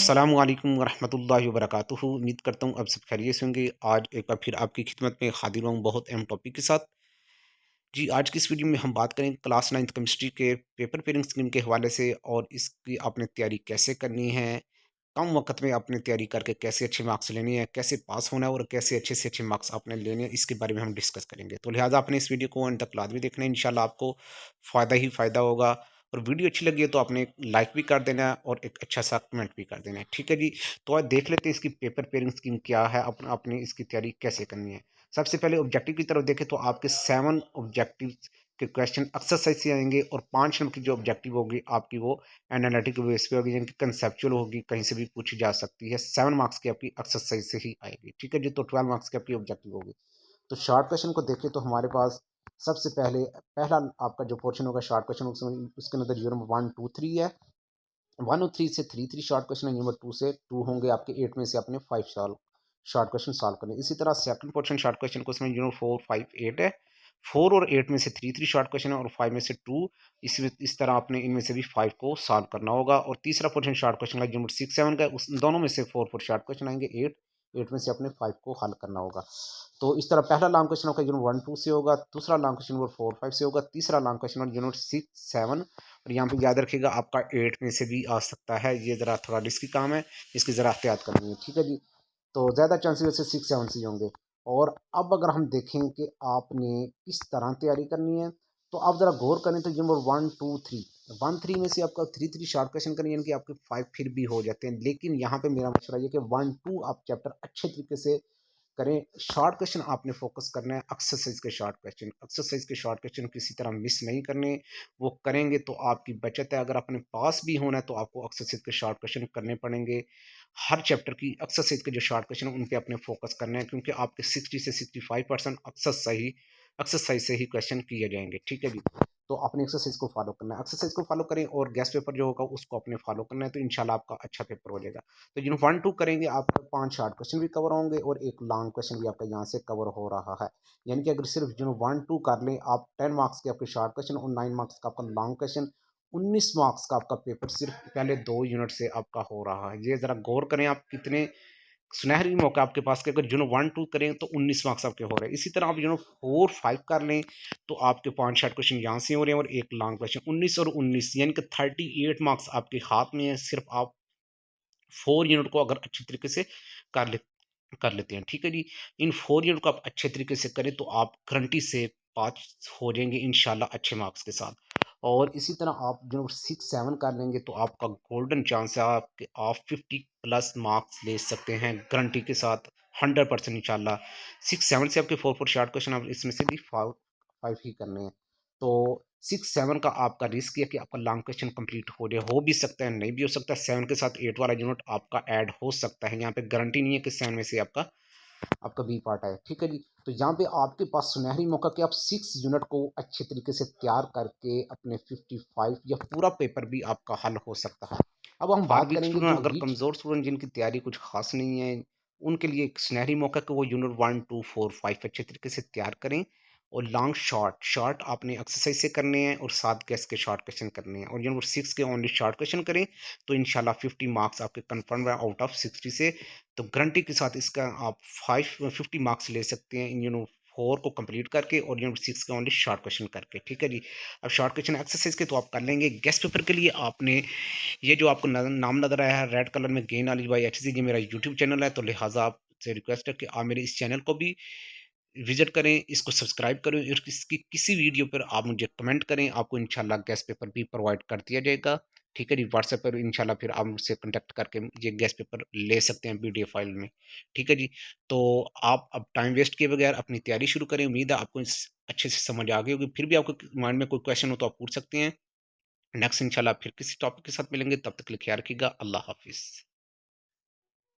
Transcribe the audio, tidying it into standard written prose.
अस्सलामु अलैकुम वरहमतुल्लाहि वबरकातुहू। उम्मीद करता हूँ आप सब खैरियत से होंगे। आज एक बार फिर आपकी खिदमत में हाजिर हूँ बहुत अहम टॉपिक के साथ। जी, आज की इस वीडियो में हम बात करेंगे क्लास 9th केमिस्ट्री के पेपर पेयरिंग स्कीम के हवाले से और इसकी आपने तैयारी कैसे करनी है, कम वक़्त में आपने तैयारी करके कैसे अच्छे मार्क्स लेने हैं, कैसे पास होना है और कैसे अच्छे से अच्छे मार्क्स आपने लेने हैं, इसके बारे में हम डिस्कस करेंगे। तो लिहाज़ा आपने इस वीडियो को अंत तक लाज़मी देखना है, इंशाल्लाह आपको फ़ायदा ही फ़ायदा होगा। और वीडियो अच्छी लगी है तो आपने लाइक भी कर देना है और एक अच्छा-सा कमेंट भी कर देना है, ठीक है जी? तो आज देख लेते हैं इसकी पेपर पेयरिंग स्कीम क्या है, आपने इसकी तैयारी कैसे करनी है। सबसे पहले ऑब्जेक्टिव की तरफ देखें तो आपके 7 ऑब्जेक्टिव्स के क्वेश्चन अक्सर सही से आएँगे और 5 नंबर की जो ऑब्जेक्टिव होगी आपकी वो एनालिटिकल बेस पे होगी, यानी कि कंसेप्चुअल होगी, कहीं से भी पूछी जा सकती है। 7 मार्क्स की आपकी अक्सर सही से ही आएगी, ठीक है जी? तो 12 मार्क्स की आपकी ऑब्जेक्टिव होगी। तो शॉर्ट क्वेश्चन को देखें तो हमारे पास सबसे पहले पहला आपका जो पोर्शन होगा शॉर्ट क्वेश्चन, उसमें उसके अंदर यूरो नंबर 1, 2, 3 है। 1 और 3 से 3 शॉर्ट क्वेश्चन है, नंबर 2 से 2 होंगे आपके 8 में से आपने 5 सॉल्व शॉर्ट क्वेश्चन सॉल्व करने। इसी तरह सेकंड पोर्शन शॉर्ट क्वेश्चन को उसमें 4, 5, 8 है। 4 और 8 में से 3 शॉर्ट क्वेश्चन है और 5 में से 2। इस तरह आपने इनमें से भी 5 को सॉल्व करना होगा। और तीसरा पोर्शन शॉर्ट क्वेश्चन का जो नंबर 6, 7 का है, उस दोनों में से 4 शॉर्ट क्वेश्चन आएंगे। 8 में से अपने 5 को हल करना होगा। तो इस तरह पहला लॉन्ग क्वेश्चन आपका यूनिट 1, 2 से होगा, दूसरा लॉन्ग क्वेश्चन नंबर 4, 5 से होगा, तीसरा लॉन्ग क्वेश्चन यूनिट 6, 7। और यहाँ पे याद रखिएगा आपका 8 में से भी आ सकता है, ये ज़रा थोड़ा रिस्की काम है, इसकी ज़रा एहतियात करनी है, ठीक है जी? तो ज़्यादा चांसेस वैसे 6, 7 से ही होंगे। और अब अगर हम देखें कि आपने किस तरह तैयारी करनी है, तो आप ज़रा गौर करें तो नंबर 1, 2, 3, 1, 3 में से आपका 3 शॉर्ट क्वेश्चन करें, यानी कि आपके 5 फिर भी हो जाते हैं। लेकिन यहाँ पे मेरा मशवरा ये कि 1, 2 आप चैप्टर अच्छे तरीके से करें। शॉर्ट क्वेश्चन आपने फोकस करना है, एक्सरसाइज के शॉर्ट क्वेश्चन, एक्सरसाइज के शॉर्ट क्वेश्चन किसी तरह मिस नहीं करने। वो करेंगे तो आपकी बचत है। अगर आपने पास भी होना है तो आपको एक्सरसाइज के शॉर्ट क्वेश्चन करने पड़ेंगे। हर चैप्टर की एक्सरसाइज के जो शॉर्ट क्वेश्चन है उन पे अपने फोकस करना है, क्योंकि आपके 60 से 65% एक्सरसाइज से ही क्वेश्चन किए जाएंगे, ठीक है जी? तो अपने एक्सरसाइज को फॉलो करना है, एक्सरसाइज को फॉलो करें और गेस्ट पेपर जो होगा उसको अपने फॉलो करना है, तो इंशाल्लाह आपका अच्छा पेपर हो जाएगा। तो जिन 1, 2 करेंगे आपका 5 शॉर्ट क्वेश्चन भी कवर होंगे और एक लॉन्ग क्वेश्चन भी आपका यहाँ से कवर हो रहा है। यानी कि अगर सिर्फ जो 1, 2 कर लें आप, 10 मार्क्स के आपके शॉर्ट क्वेश्चन और 9 मार्क्स का आपका लॉन्ग क्वेश्चन, 19 मार्क्स का आपका पेपर सिर्फ पहले 2 यूनिट से आपका हो रहा है। ये ज़रा गौर करें आप, कितने सुनहरी मौका आपके पास कि अगर जो 1, 2 करें तो 19 मार्क्स आपके हो रहे हैं। इसी तरह आप 4, 5 कर लें तो आपके 5 शॉर्ट क्वेश्चन यहाँ से हो रहे हैं और एक लॉन्ग क्वेश्चन। 19 और 19 यानी कि 38 मार्क्स आपके हाथ में है। सिर्फ आप 4 यूनिट को अगर अच्छी तरीके से कर ले कर लेते हैं, ठीक है जी? इन 4 यूनिट को आप अच्छे तरीके से करें तो आप गारंटी से पास हो जाएंगे इंशाल्लाह अच्छे मार्क्स के साथ। और इसी तरह आप जो 6, 7 कर लेंगे तो आपका गोल्डन चांस है, आपके आप 50 प्लस मार्क्स ले सकते हैं गारंटी के साथ, 100% इंशाल्लाह। 6, 7 से आपके 4 शॉर्ट क्वेश्चन, आप इसमें से भी 5 ही करने हैं। तो 6, 7 का आपका रिस्क है कि आपका लॉन्ग क्वेश्चन कंप्लीट हो जाए, हो भी सकता है, नहीं भी हो सकता। 7 के साथ 8 वाला यूनिट आपका ऐड हो सकता है। यहाँ पे गारंटी नहीं है कि 7 में से आपका आपका बी पार्ट है, ठीक है जी? तो यहाँ पे आपके पास सुनहरी मौका कि आप 6 यूनिट को अच्छे तरीके से तैयार करके अपने 55 या पूरा पेपर भी आपका हल हो सकता है। अब हम और बात वीक करेंगे स्टूडेंट, जो अगर वीक कमज़ोर स्टूडेंट जिनकी तैयारी कुछ खास नहीं है, उनके लिए एक सुनहरी मौका कि वो यूनिट 1, 2, 4, 5 अच्छे तरीके से तैयार करें। और लॉन्ग शॉर्ट आपने एक्सरसाइज से करने हैं और 7 गेस के शॉर्ट क्वेश्चन करने हैं और यूनिट 6 के ओनली शॉर्ट क्वेश्चन करें तो इंशाल्लाह 50 मार्क्स आपके कंफर्म है आउट ऑफ 60 से। तो गारंटी के साथ इसका आप 50 मार्क्स ले सकते हैं इन यूनिट 4 को कंप्लीट करके और यूनिट 6 के ओनली शॉर्ट क्वेश्चन करके, ठीक है जी? अब शॉर्ट क्वेश्चन एक्सरसाइज के तो आप कर लेंगे। गेस्ट पेपर के लिए आपने, ये जो आपको नाम नजर आया है रेड कलर में, गेन अली बाई एच, ये मेरा यूट्यूब चैनल है, तो लिहाजा आपसे रिक्वेस्ट है कि आप मेरे इस चैनल को भी विजिट करें, इसको सब्सक्राइब करें और इसकी किसी वीडियो पर आप मुझे कमेंट करें, आपको इंशाल्लाह गेस्ट पेपर भी प्रोवाइड कर दिया जाएगा, ठीक है जी? व्हाट्सएप पर इंशाल्लाह फिर आप मुझसे कॉन्टैक्ट करके ये गेस्ट पेपर ले सकते हैं पीडीएफ फाइल में, ठीक है जी? तो आप अब टाइम वेस्ट किए बगैर अपनी तैयारी शुरू करें। उम्मीद है आपको अच्छे से समझ आ गई होगी। फिर भी आपको माइंड में कोई क्वेश्चन हो तो आप पूछ सकते हैं। नेक्स्ट इंशाल्लाह फिर किसी टॉपिक के साथ मिलेंगे, तब तक के लिए ख्याल रखिएगा। अल्लाह हाफिज़।